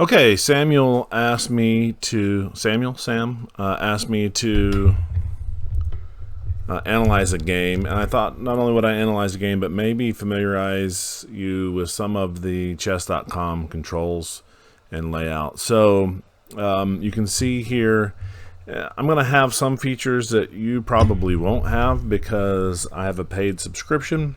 Okay, Sam asked me to analyze a game, and I thought not only would I analyze a game, but maybe familiarize you with some of the chess.com controls and layout. So you can see here, I'm going to have some features that you probably won't have because I have a paid subscription.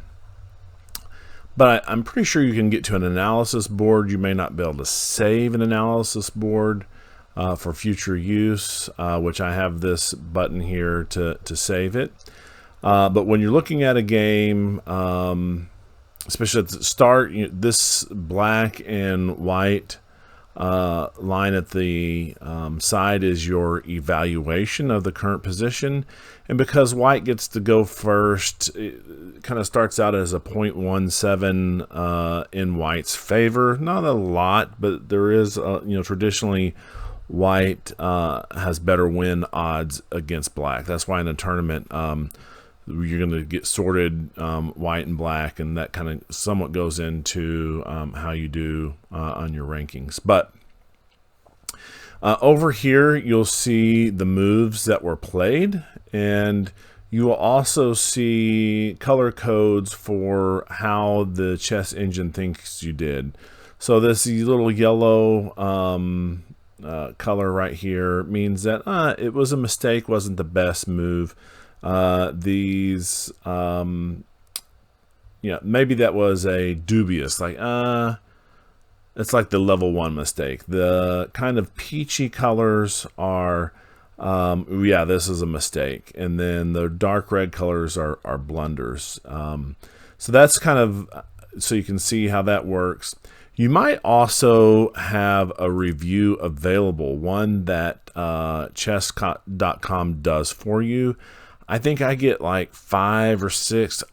But I'm pretty sure you can get to an analysis board. You may not be able to save an analysis board for future use, which I have this button here to save it. But when you're looking at a game, especially at the start, this black and white line at the side is your evaluation of the current position. And because white gets to go first, it kind of starts out as a 0.17 in white's favor. Not a lot, but there is, traditionally white has better win odds against black. That's why in a tournament, you're going to get sorted white and black, and that kind of somewhat goes into how you do on your rankings. But over here, you'll see the moves that were played, and you will also see color codes for how the chess engine thinks you did. So this little yellow color right here means that it was a mistake, wasn't the best move. Maybe that was a dubious, it's like the level 1 mistake. The kind of peachy colors are, this is a mistake. And then the dark red colors are blunders. So that's kind of, so you can see how that works. You might also have a review available, one that chess.com does for you. I think I get like 5 or 6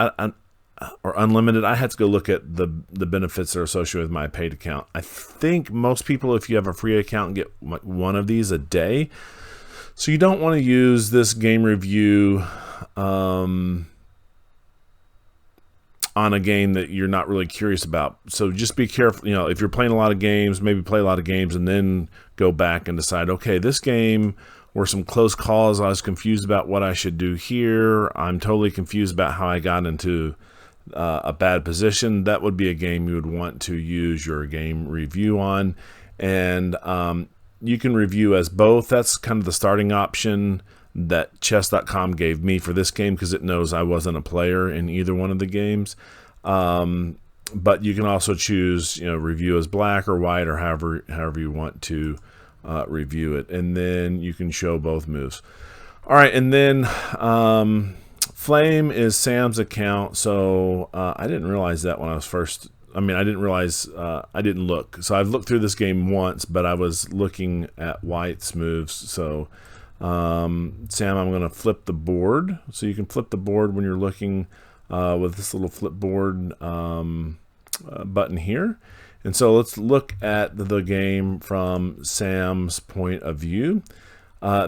or unlimited. I had to go look at the benefits that are associated with my paid account. I think most people, if you have a free account, get one of these a day. So you don't want to use this game review on a game that you're not really curious about. So just be careful. If you're playing a lot of games, maybe play a lot of games and then go back and decide, okay, this game were some close calls. I was confused about what I should do here. I'm totally confused about how I got into a bad position. That would be a game you would want to use your game review on. And you can review as both. That's kind of the starting option that chess.com gave me for this game because it knows I wasn't a player in either one of the games. But you can also choose, review as black or white or however you want to review it. And then you can show both moves. All right, and then Flame is Sam's account. So I didn't realize that when I was first. I didn't realize, I didn't look. So I've looked through this game once, but I was looking at white's moves. So Sam, I'm going to flip the board. So you can flip the board when you're looking with this little flip board button here. And so let's look at the game from Sam's point of view.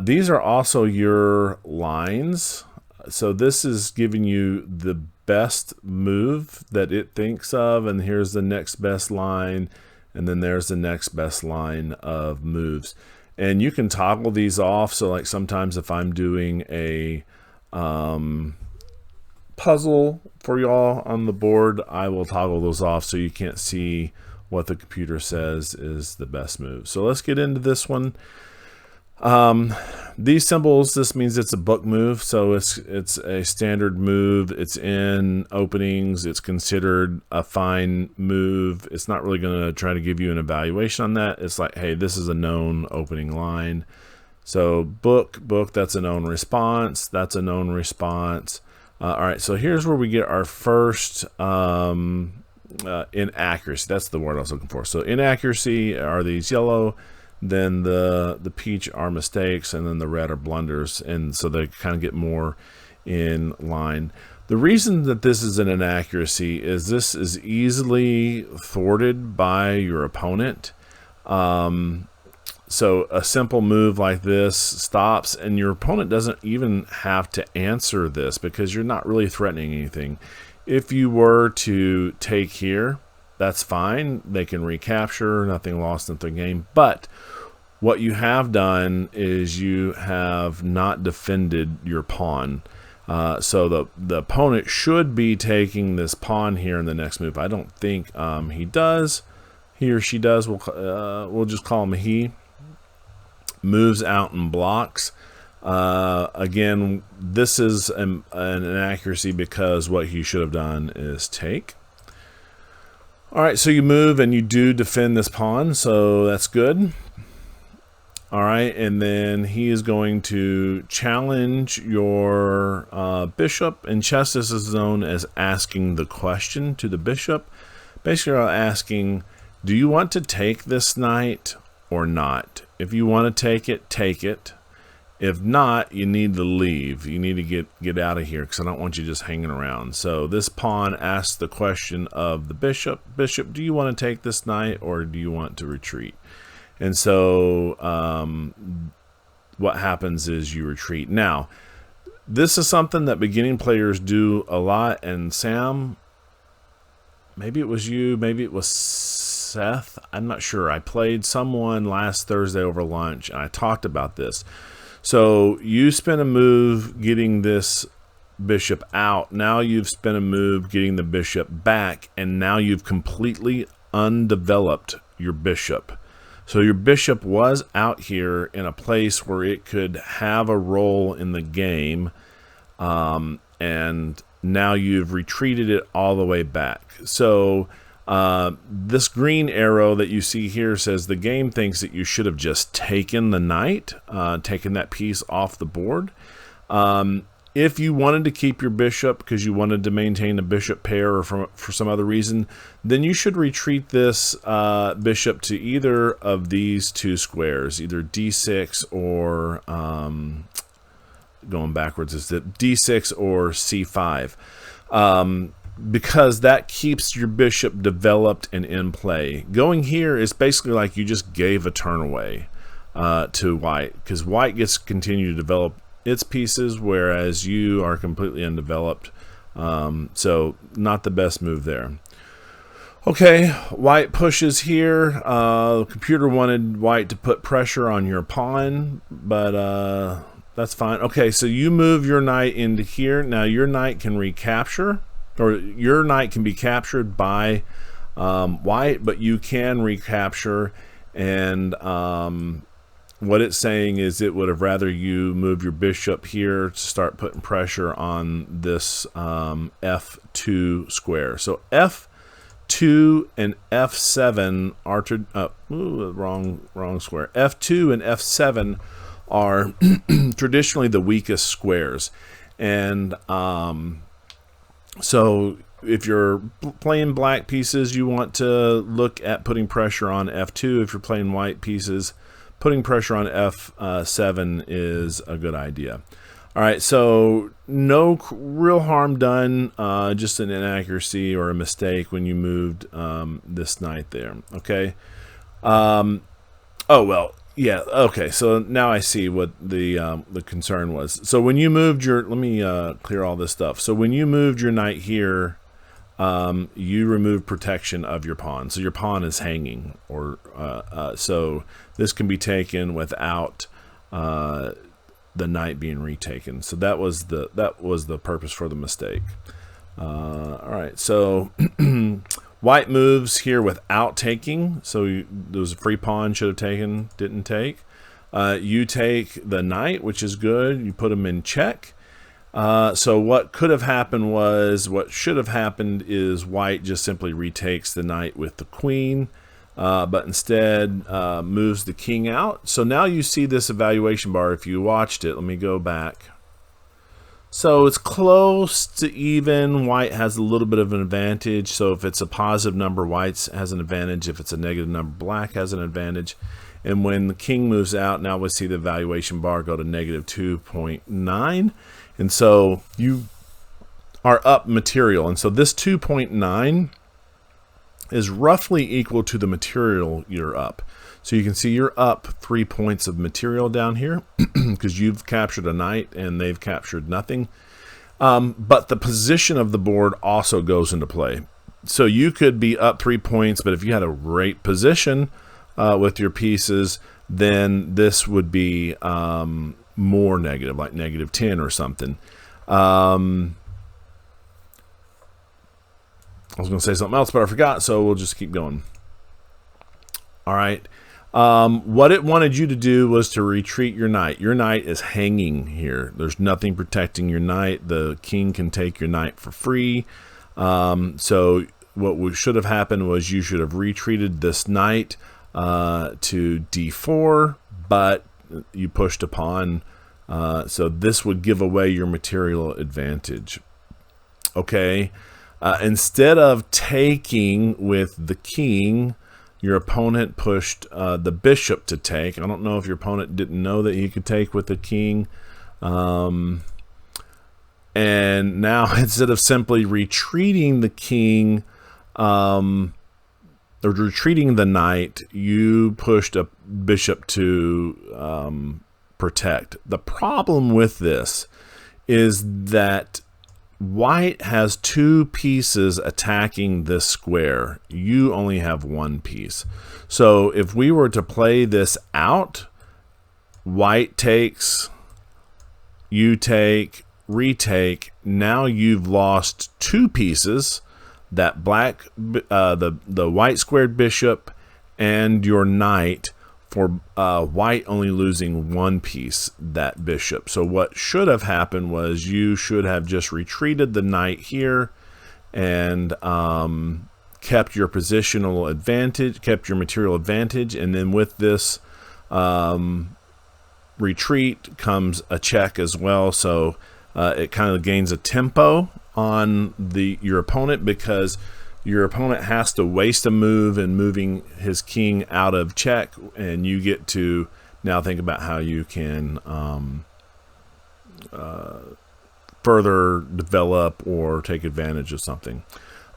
These are also your lines. So this is giving you the best move that it thinks of, and here's the next best line, and then there's the next best line of moves. And you can toggle these off. So like sometimes if I'm doing a puzzle for y'all on the board, I will toggle those off so you can't see what the computer says is the best move. So let's get into this one. These symbols, this means it's a book move. So it's a standard move. It's in openings. It's considered a fine move. It's not really going to try to give you an evaluation on that. It's like, hey, this is a known opening line. So book, that's a known response. That's a known response. All right, so here's where we get our first inaccuracy. That's the word I was looking for. So inaccuracy are these yellow, then the peach are mistakes, and then the red are blunders, and so they kind of get more in line. The reason that this is an inaccuracy is this is easily thwarted by your opponent. So a simple move like this stops, and your opponent doesn't even have to answer this because you're not really threatening anything. If you were to take here, that's fine. They can recapture, nothing lost in the game. But what you have done is you have not defended your pawn. So the opponent should be taking this pawn here in the next move. I don't think he does. He or she does. We'll just call him he. Moves out and blocks. Again, this is an inaccuracy because what he should have done is take. All right, so you move and you do defend this pawn, so that's good. All right, and then he is going to challenge your bishop, and chess is known as asking the question to the bishop. Basically, asking, do you want to take this knight or not? If you want to take it, take it. If not, you need to leave. You need to get out of here because I don't want you just hanging around. So this pawn asks the question of the bishop. Bishop, do you want to take this knight or do you want to retreat? And so what happens is you retreat. Now, this is something that beginning players do a lot. And Sam, maybe it was you, maybe it was Seth. I'm not sure. I played someone last Thursday over lunch and I talked about this. So you spent a move getting this bishop out. Now you've spent a move getting the bishop back, and now you've completely undeveloped your bishop. So your bishop was out here in a place where it could have a role in the game, and now you've retreated it all the way back. So this green arrow that you see here says the game thinks that you should have just taken the knight, taken that piece off the board. If you wanted to keep your bishop because you wanted to maintain a bishop pair or for some other reason, then you should retreat this bishop to either of these two squares, either d6 or going backwards is it d6 or c5. Because that keeps your bishop developed and in play. Going here is basically like you just gave a turn away to white, because white gets to continue to develop its pieces, whereas you are completely undeveloped. So not the best move there. Okay, white pushes here. The computer wanted white to put pressure on your pawn, but that's fine. Okay, so you move your knight into here. Now your knight can recapture, or your knight can be captured by white, but you can recapture. And what it's saying is it would have rather you move your bishop here to start putting pressure on this F2 square. So F2 and F7 are wrong square. F2 and F7 are traditionally the weakest squares, and so if you're playing black pieces, you want to look at putting pressure on F2. If you're playing white pieces, putting pressure on F7 is a good idea. All right, so no real harm done, just an inaccuracy or a mistake when you moved this knight there. Okay. Oh well, yeah. Okay, so now I see what the concern was. So when you moved your, let me clear all this stuff. So when you moved your knight here, you remove protection of your pawn, so your pawn is hanging, or so this can be taken without the knight being retaken. So that was the purpose for the mistake. All right, so white moves here without taking, so there was a free pawn, should have taken, didn't take. You take the knight, which is good. You put him in check. So what could have happened was, what should have happened is white just simply retakes the knight with the queen, but instead moves the king out. So now you see this evaluation bar. If you watched it, let me go back. So it's close to even. White has a little bit of an advantage. So if it's a positive number, white has an advantage. If it's a negative number, black has an advantage. And when the king moves out, now we see the evaluation bar go to negative 2.9. And so you are up material. And so this 2.9 is roughly equal to the material you're up. So you can see you're up 3 points of material down here because you've captured a knight and they've captured nothing. But the position of the board also goes into play. So you could be up 3 points, but if you had a great position with your pieces, then this would be more negative, like -10 or something. I was going to say something else, but I forgot, so we'll just keep going. All right. What it wanted you to do was to retreat your knight. Your knight is hanging here. There's nothing protecting your knight. The king can take your knight for free. So what should have happened was you should have retreated this knight to d4, but you pushed a pawn. So this would give away your material advantage. Okay. Instead of taking with the king, your opponent pushed the bishop to take. I don't know if your opponent didn't know that he could take with the king. And now instead of simply retreating the king or retreating the knight, you pushed a bishop to protect. The problem with this is that white has 2 pieces attacking this square. You only have 1 piece. So if we were to play this out, white takes, you take, retake. Now you've lost 2 pieces. That black, the white squared bishop, and your knight. For white only losing 1 piece, that bishop. So what should have happened was you should have just retreated the knight here and kept your positional advantage, kept your material advantage, and then with this retreat comes a check as well. So it kind of gains a tempo on your opponent, because your opponent has to waste a move in moving his king out of check, and you get to now think about how you can further develop or take advantage of something.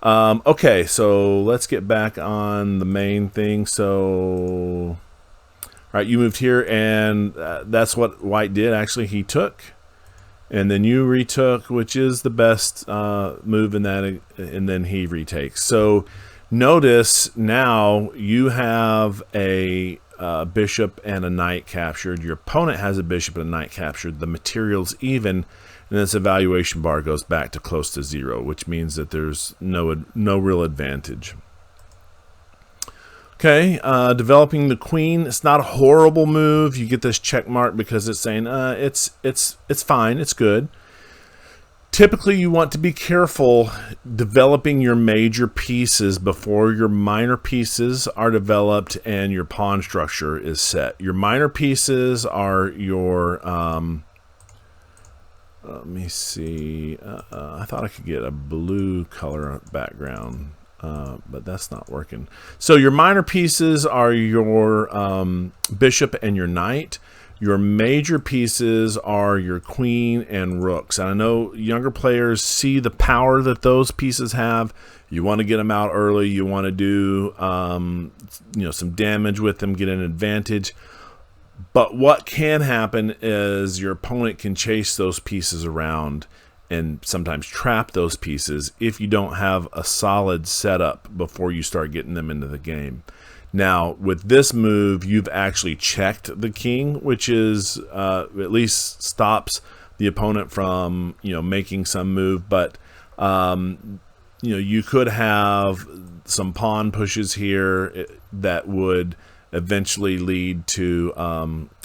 Okay, so let's get back on the main thing. So, all right, you moved here, and that's what white did. Actually, he took. And then you retook, which is the best move in that, and then he retakes. So notice now you have a bishop and a knight captured. Your opponent has a bishop and a knight captured. The material's even, and this evaluation bar goes back to close to 0, which means that there's no real advantage. Okay, developing the queen. It's not a horrible move. You get this check mark because it's saying it's fine, it's good. Typically, you want to be careful developing your major pieces before your minor pieces are developed and your pawn structure is set. Your minor pieces are your let me see. I thought I could get a blue color background. But that's not working. So your minor pieces are your bishop and your knight. Your major pieces are your queen and rooks. And I know younger players see the power that those pieces have. You want to get them out early. You want to do some damage with them, get an advantage. But what can happen is your opponent can chase those pieces around and sometimes trap those pieces if you don't have a solid setup before you start getting them into the game. Now, with this move, you've actually checked the king, which is at least stops the opponent from making some move. But you could have some pawn pushes here that would eventually lead to.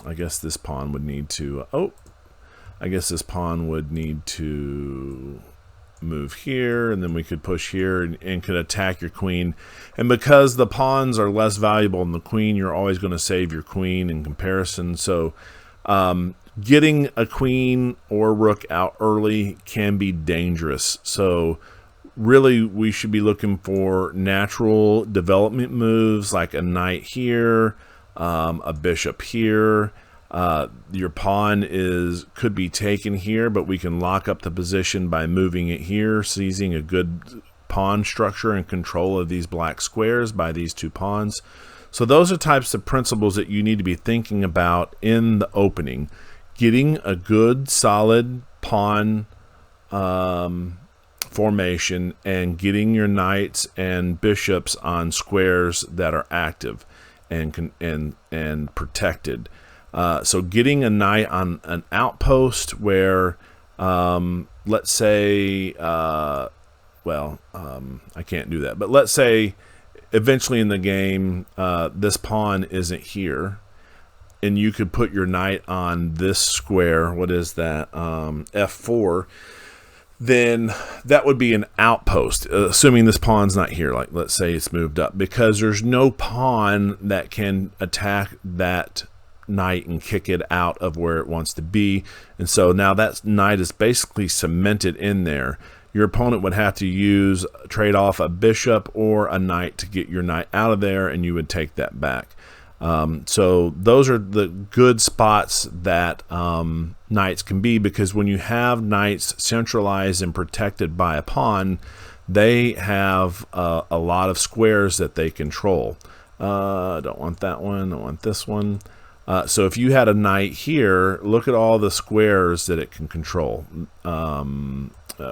I guess this pawn would need to. I guess this pawn would need to move here, and then we could push here and could attack your queen. And because the pawns are less valuable than the queen, you're always going to save your queen in comparison. So getting a queen or rook out early can be dangerous. So really we should be looking for natural development moves like a knight here, a bishop here. Your pawn could be taken here, but we can lock up the position by moving it here, seizing a good pawn structure and control of these black squares by these 2 pawns. So those are types of principles that you need to be thinking about in the opening. Getting a good solid pawn formation and getting your knights and bishops on squares that are active and protected. So getting a knight on an outpost where, let's say, I can't do that, but let's say eventually in the game, this pawn isn't here, and you could put your knight on this square. What is that? F4. Then that would be an outpost, assuming this pawn's not here. Like, let's say it's moved up, because there's no pawn that can attack that knight and kick it out of where it wants to be. And so now that knight is basically cemented in there. Your opponent would have to trade off a bishop or a knight to get your knight out of there, and you would take that back. So those are the good spots that knights can be, because when you have knights centralized and protected by a pawn, they have a lot of squares that they control. Don't want that one, I want this one. So if you had a knight here, look at all the squares that it can control.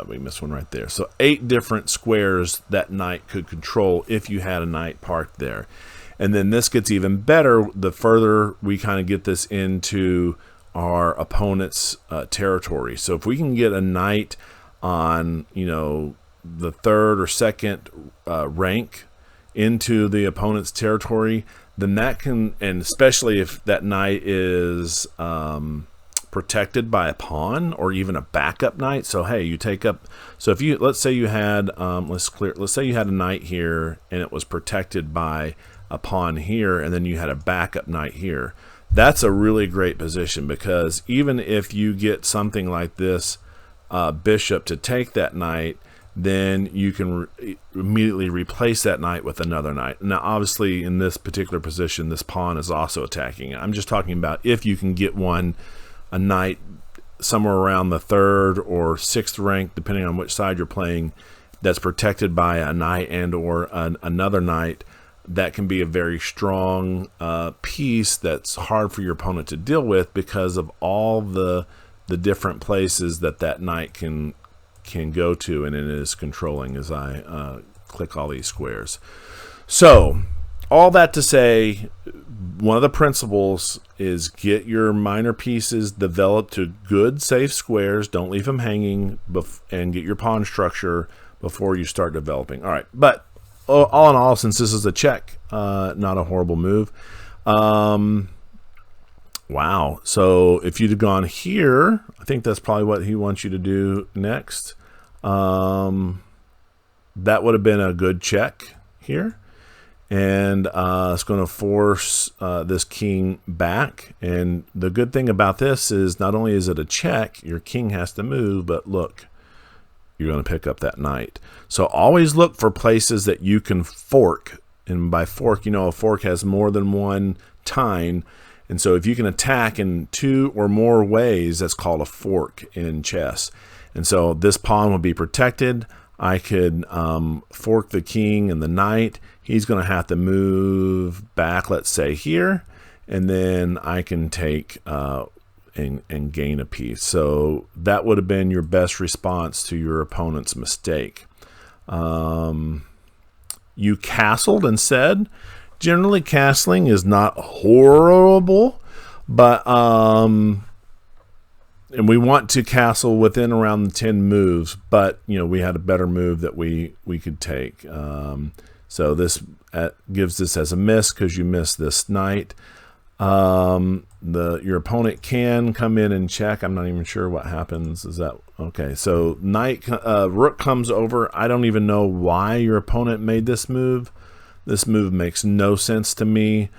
We missed one right there. So 8 different squares that knight could control if you had a knight parked there. And then this gets even better the further we kind of get this into our opponent's territory. So if we can get a knight on, the 3rd or 2nd rank into the opponent's territory, then that can, and especially if that knight is protected by a pawn or even a backup knight. So hey, you take up, so if you, let's say you had let's say you had a knight here and it was protected by a pawn here, and then you had a backup knight here. That's a really great position, because even if you get something like this bishop to take that knight, then you can immediately replace that knight with another knight. Now obviously in this particular position this pawn is also attacking. I'm just talking about if you can get a knight somewhere around the 3rd or 6th rank, depending on which side you're playing, that's protected by a knight and or another knight. That can be a very strong piece that's hard for your opponent to deal with, because of all the different places that knight can go to, and it is controlling as I click all these squares. So all that to say, one of the principles is get your minor pieces developed to good safe squares. Don't leave them hanging, and get your pawn structure before you start developing. All right, but all in all, since this is a check, not a horrible move. Wow. So if you'd have gone here, I think that's probably what he wants you to do next. That would have been a good check here. And it's going to force this king back. And the good thing about this is not only is it a check, your king has to move, but look, you're going to pick up that knight. So always look for places that you can fork. And by fork, a fork has more than one tine. And so if you can attack in 2 or more ways, that's called a fork in chess. And so this pawn will be protected. I could fork the king and the knight. He's going to have to move back, let's say here. And then I can take and gain a piece. So that would have been your best response to your opponent's mistake. You castled instead. Generally, castling is not horrible, but and we want to castle within around the 10 moves, but we had a better move that we could take. So this gives this as a miss because you missed this knight. Your opponent can come in and check. I'm not even sure what happens. Is that okay? So rook comes over. I don't even know why your opponent made this move. This move makes no sense to me.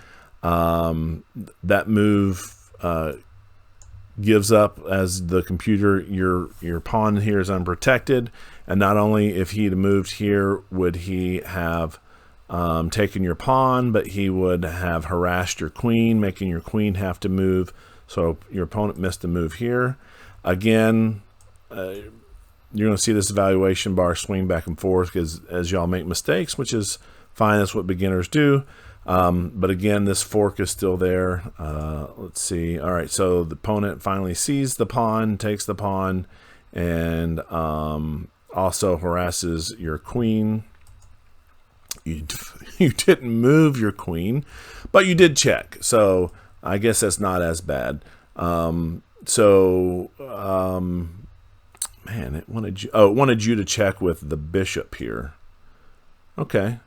That move gives up as the computer. Your pawn here is unprotected, and not only if he'd moved here would he have taken your pawn, but he would have harassed your queen, making your queen have to move. So your opponent missed a move here. Again, you're going to see this evaluation bar swing back and forth as y'all make mistakes, which is fine. That's what beginners do. But again, this fork is still there. Let's see. All right, so the opponent finally sees the pawn, takes the pawn, and also harasses your queen. You didn't move your queen, but you did check. So I guess that's not as bad. Man, it wanted you. Oh, it wanted you to check with the bishop here. Okay.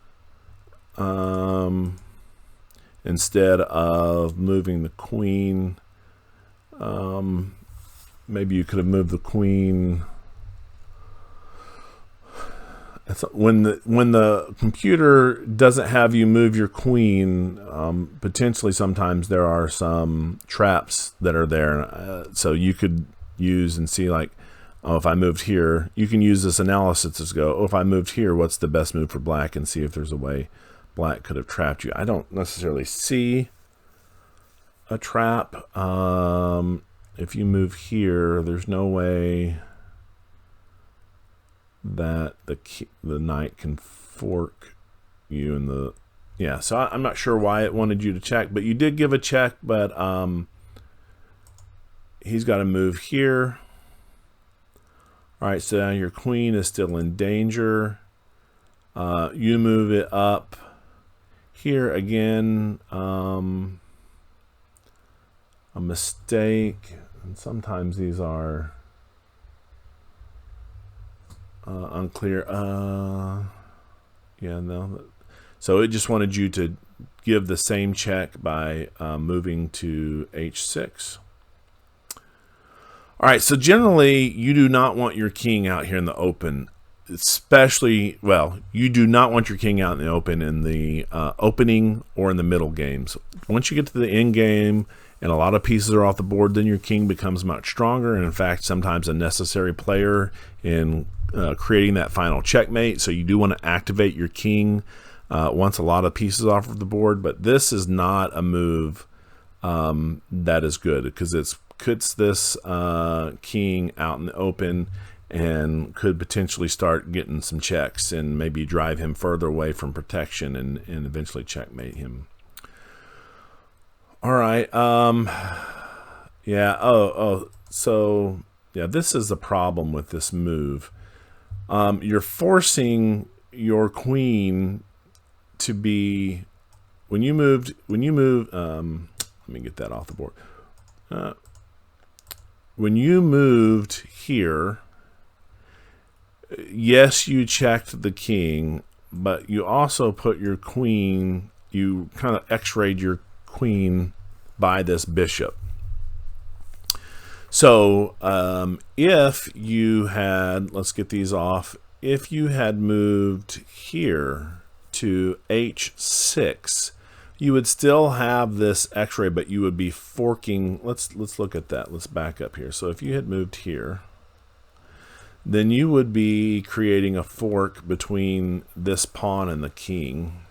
Instead of moving the queen, maybe you could have moved the queen. When the computer doesn't have you move your queen, potentially sometimes there are some traps that are there. So you could use and see, like, oh, if I moved here, you can use this analysis to go, oh, if I moved here, what's the best move for black, and see if there's a way black could have trapped you. I don't necessarily see a trap. If you move here, there's no way that the knight can fork you in the... Yeah, so I'm not sure why it wanted you to check, but you did give a check, but he's got to move here. All right, so now your queen is still in danger. You move it up here again. A mistake, and sometimes these are unclear. Yeah, no. So it just wanted you to give the same check by moving to h6. All right, so generally you do not want your king out here in the open, especially, well, you do not want your king out in the open in the opening or in the middle games. Once you get to the end game and a lot of pieces are off the board, then your king becomes much stronger, and in fact sometimes a necessary player in creating that final checkmate. So you do want to activate your king once a lot of pieces off of the board, but this is not a move that is good, because it puts this king out in the open and could potentially start getting some checks and maybe drive him further away from protection and eventually checkmate him. All right. Yeah. So yeah, this is the problem with this move. You're forcing your queen to be, when you move, let me get that off the board. When you moved here, yes, you checked the king, but you also put your queen, you kind of x-rayed your queen by this bishop. So if you had, let's get these off, if you had moved here to h6, you would still have this x-ray, but you would be forking. Let's look at that. Let's back up here. So if you had moved here, then you would be creating a fork between this pawn and the king.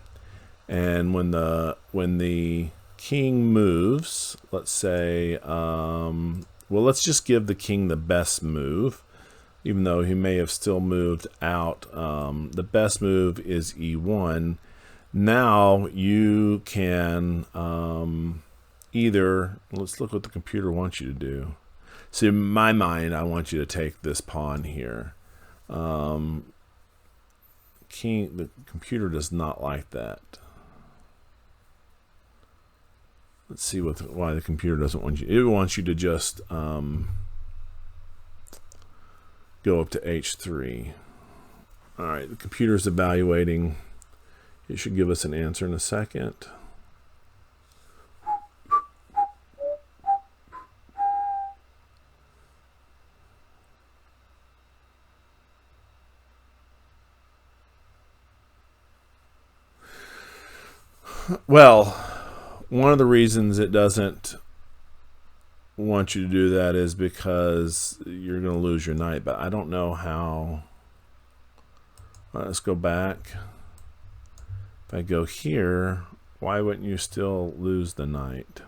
And when the king moves, let's say, well, let's just give the king the best move, even though he may have still moved out. The best move is e1. Now you can either, let's look what the computer wants you to do. So in my mind, I want you to take this pawn here. The computer does not like that. Let's see why the computer doesn't want you. It wants you to just go up to h3. All right, the computer's evaluating. It should give us an answer in a second. Well, one of the reasons it doesn't want you to do that is because you're going to lose your knight, but I don't know how. Let's go back. If I go here, why wouldn't you still lose the knight?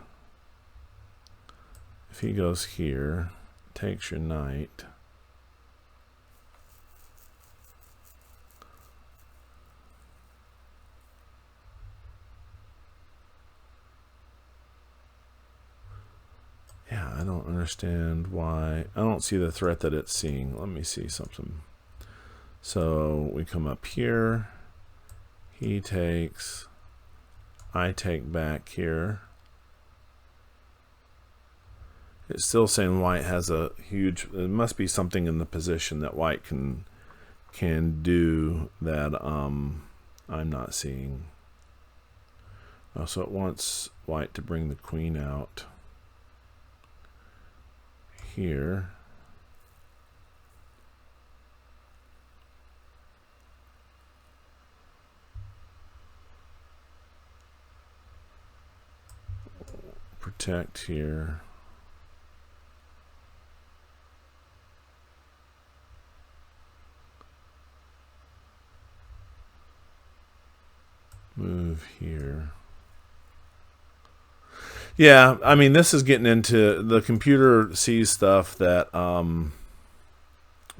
If he goes here, takes your knight. Yeah, I don't understand why. I don't see the threat that it's seeing. Let me see something. So we come up here. He takes. I take back here. It's still saying white has a huge. It must be something in the position that white can do that I'm not seeing. Oh, so it wants white to bring the queen out here. Protect here. Move here. Yeah, I mean, this is getting into the computer sees stuff that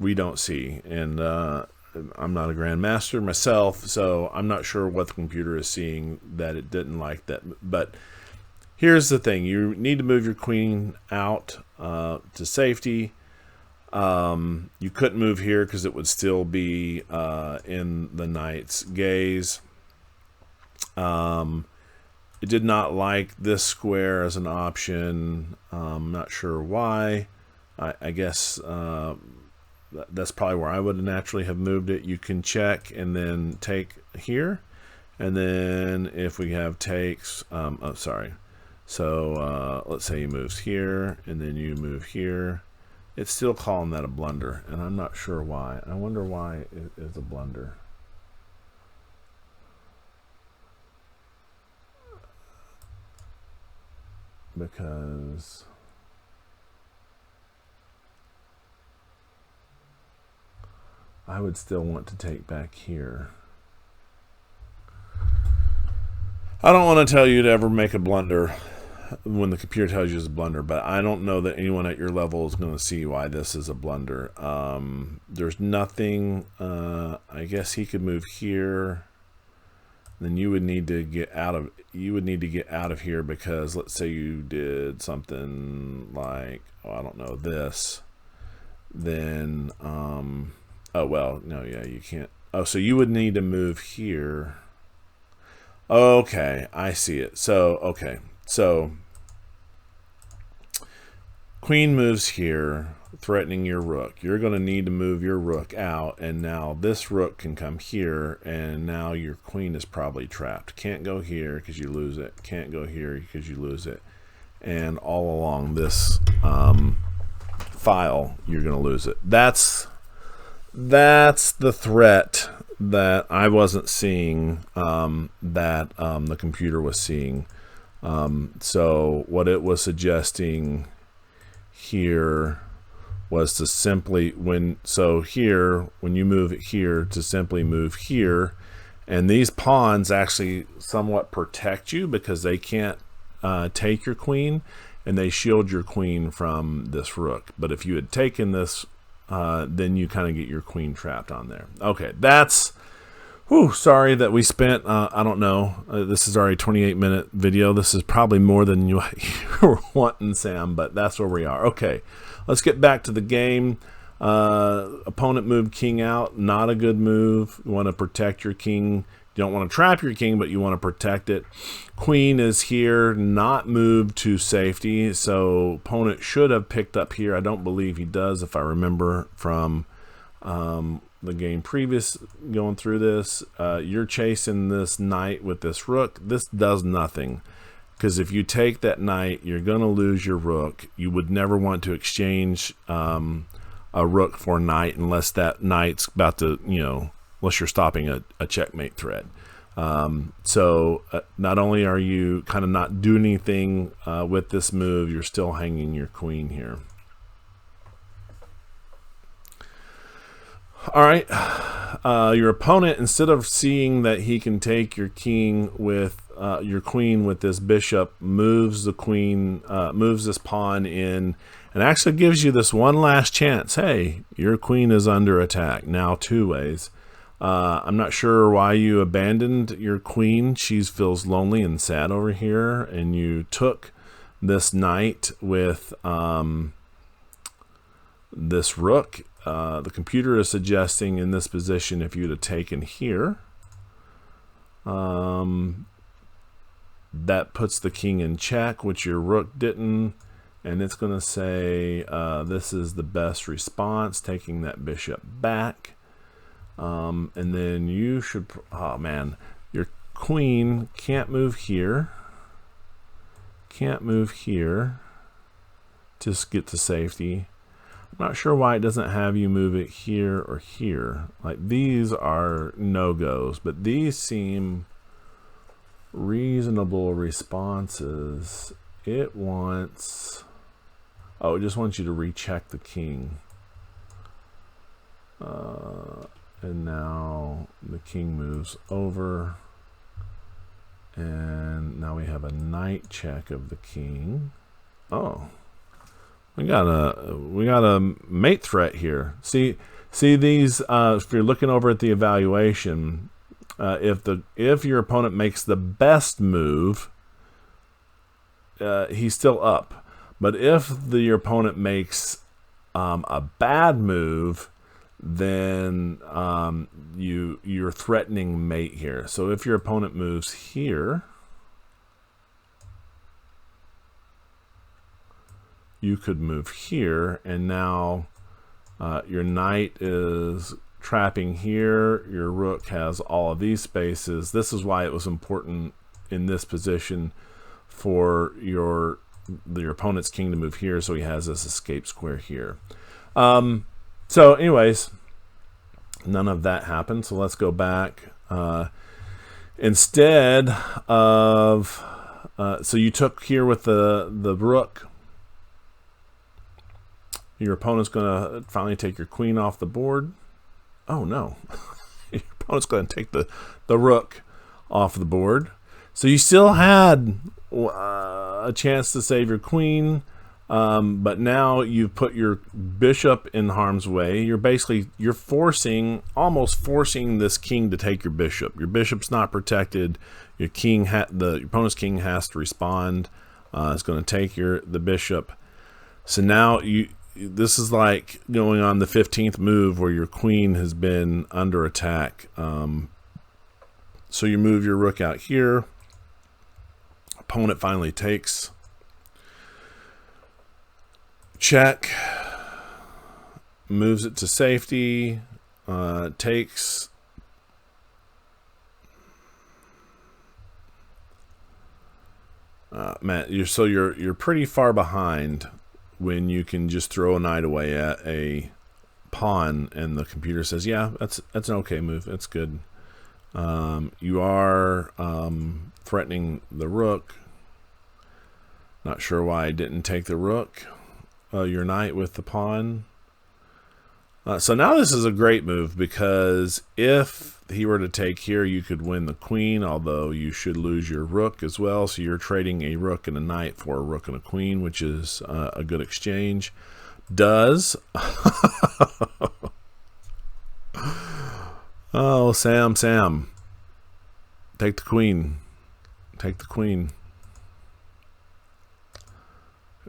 we don't see, and I'm not a grandmaster myself, so I'm not sure what the computer is seeing that it didn't like that. But here's the thing: you need to move your queen out to safety. You couldn't move here because it would still be in the knight's gaze. It did not like this square as an option. I'm not sure why. I guess that's probably where I would naturally have moved it. You can check and then take here. And then if we have takes, oh, sorry. So let's say he moves here and then you move here. It's still calling that a blunder, and I'm not sure why. I wonder why it is a blunder. Because I would still want to take back here. I don't want to tell you to ever make a blunder when the computer tells you it's a blunder, but I don't know that anyone at your level is going to see why this is a blunder. There's nothing. I guess he could move here. Then you would need to get out of. You would need to get out of here because let's say you did something like, oh, I don't know, this. Then, oh well, no, yeah, you can't. Oh, so you would need to move here. Okay, I see it. So, okay. So, queen moves here, threatening your rook. You're going to need to move your rook out, and now this rook can come here, and now your queen is probably trapped. Can't go here because you lose it. Can't go here because you lose it. And all along this file, you're going to lose it. That's the threat that I wasn't seeing that the computer was seeing. So what it was suggesting here was to simply when you move it here, to simply move here, and these pawns actually somewhat protect you because they can't take your queen, and they shield your queen from this rook. But if you had taken this, then you kind of get your queen trapped on there. Okay, that's sorry that we spent I don't know, this is already a 28-minute video. This is probably more than you were wanting, Sam, but that's where we are. Okay, let's get back to the game. Opponent moved king out. Not a good move. You want to protect your king. You don't want to trap your king, but you want to protect it. Queen is here, not moved to safety, so opponent should have picked up here. I don't believe he does, if I remember from the game previous going through this. You're chasing this knight with this rook. This does nothing, because if you take that knight, you're going to lose your rook. You would never want to exchange a rook for a knight unless that knight's about to, unless you're stopping a checkmate threat. So not only are you kind of not doing anything with this move, you're still hanging your queen here. All right, your opponent, instead of seeing that he can take your king with your queen with this bishop, moves the queen, moves this pawn in, and actually gives you this one last chance. Hey, your queen is under attack now, two ways. I'm not sure why you abandoned your queen. She feels lonely and sad over here, and you took this knight with this rook. The computer is suggesting in this position, if you'd have taken here, that puts the king in check, which your rook didn't, and it's going to say this is the best response, taking that bishop back. And then you should, oh man, your queen can't move here, can't move here, just get to safety. I'm not sure why it doesn't have you move it here or here. Like, these are no-goes, but these seem reasonable responses. It wants, oh, it just wants you to recheck the king. And now the king moves over, and now we have a knight check of the king. Oh, we got a mate threat here. See these, if you're looking over at the evaluation, if your opponent makes the best move, he's still up. But if your opponent makes a bad move, then you're threatening mate here. So if your opponent moves here, you could move here, and now your knight is trapping here. Your rook has all of these spaces. This is why it was important in this position for your opponent's king to move here, so he has this escape square here. So anyways, none of that happened. So let's go back. Instead of, so you took here with the rook. Your opponent's going to finally take your queen off the board. Oh no, your opponent's going to take the rook off the board. So you still had a chance to save your queen. But now you've put your bishop in harm's way. You're almost forcing this king to take your bishop. Your bishop's not protected. Your opponent's king has to respond. It's going to take the bishop. So now this is like going on the 15th move where your queen has been under attack. So you move your rook out here. Opponent finally takes. Check, moves it to safety, takes, man, you're pretty far behind when you can just throw a knight away at a pawn, and the computer says, yeah, that's an okay move, it's good. You are threatening the rook. Not sure why I didn't take the rook. Your knight with the pawn. So now this is a great move, because if he were to take here, you could win the queen, although you should lose your rook as well. So you're trading a rook and a knight for a rook and a queen, which is a good exchange. Does oh, Sam, take the queen. Take the queen.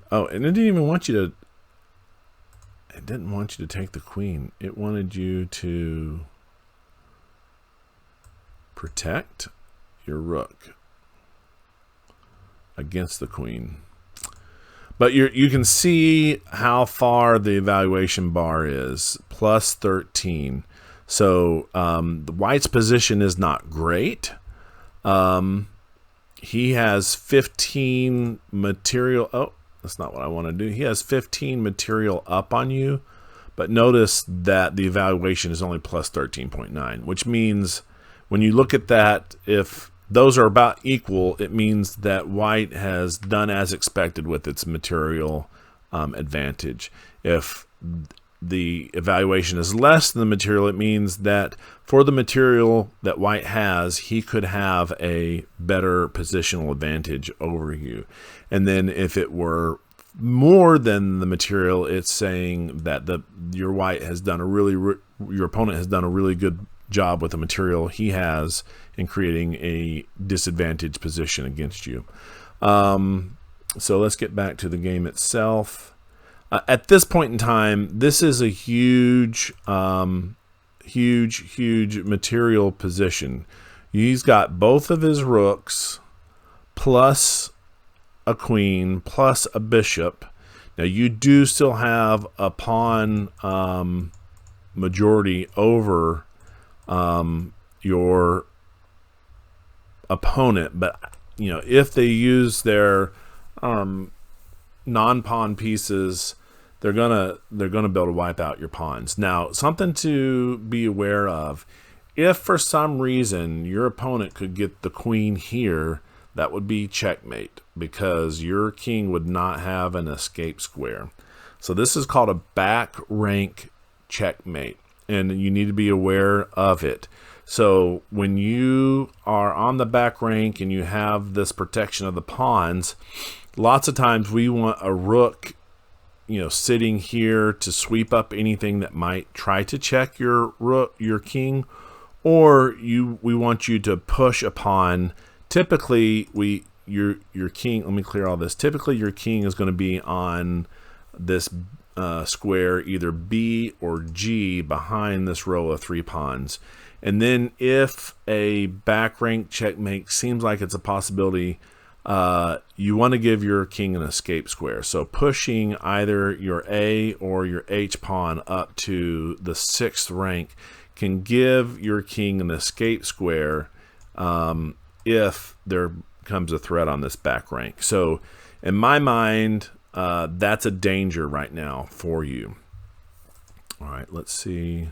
Oh, and it didn't even want you to, it didn't want you to take the queen. It wanted you to protect your rook against the queen. But you can see how far the evaluation bar is, plus 13. So the white's position is not great. He has 15 material. Oh, that's not what I want to do. He has 15 material up on you, but notice that the evaluation is only plus 13.9, which means when you look at that, if those are about equal, it means that white has done as expected with its material advantage. If the evaluation is less than the material, it means that for the material that white has, he could have a better positional advantage over you. And then if it were more than the material, it's saying that your opponent has done a really good job with the material he has in creating a disadvantaged position against you. So let's get back to the game itself. At this point in time, this is a huge, huge material position. He's got both of his rooks plus a queen plus a bishop. Now you do still have a pawn majority over your opponent, but you know, if they use their non-pawn pieces, they're gonna be able to wipe out your pawns. Now, something to be aware of: if for some reason your opponent could get the queen here, that would be checkmate, because your king would not have an escape square. So this is called a back rank checkmate, and you need to be aware of it. So when you are on the back rank and you have this protection of the pawns, lots of times we want a rook, you know, sitting here to sweep up anything that might try to check your rook, your king, or we want you to push a pawn. Typically, your king. Let me clear all this. Typically, your king is going to be on this square, either B or G, behind this row of 3 pawns. And then, if a back rank checkmate seems like it's a possibility, you want to give your king an escape square. So pushing either your A or your H pawn up to the 6th rank can give your king an escape square if there comes a threat on this back rank. So in my mind, that's a danger right now for you. All right, let's see.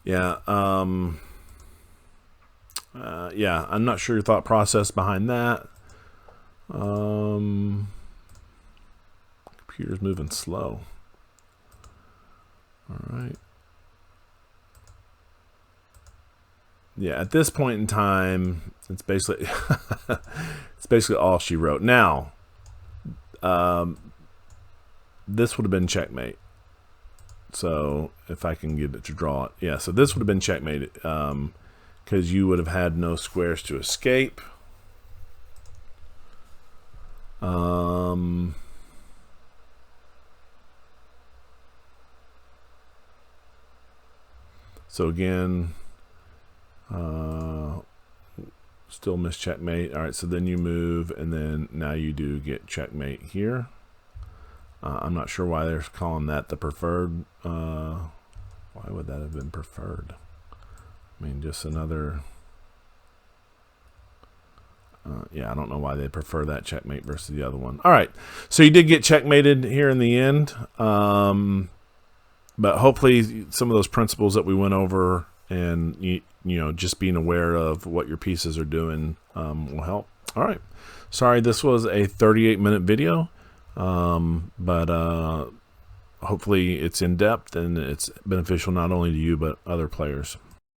Yeah, I'm not sure your thought process behind that. Computer's moving slow. All right. Yeah, at this point in time, it's basically all she wrote. Now, this would have been checkmate. So if I can get it to draw it, yeah. So this would have been checkmate, because you would have had no squares to escape. So again, still miss checkmate. All right, so then you move, and then now you do get checkmate here. I'm not sure why they're calling that the preferred. Why would that have been preferred? I mean, just another. Yeah, I don't know why they prefer that checkmate versus the other one. All right, so you did get checkmated here in the end. But hopefully some of those principles that we went over, and you know, just being aware of what your pieces are doing will help. All right, sorry this was a 38-minute video, but hopefully it's in depth and it's beneficial not only to you but other players.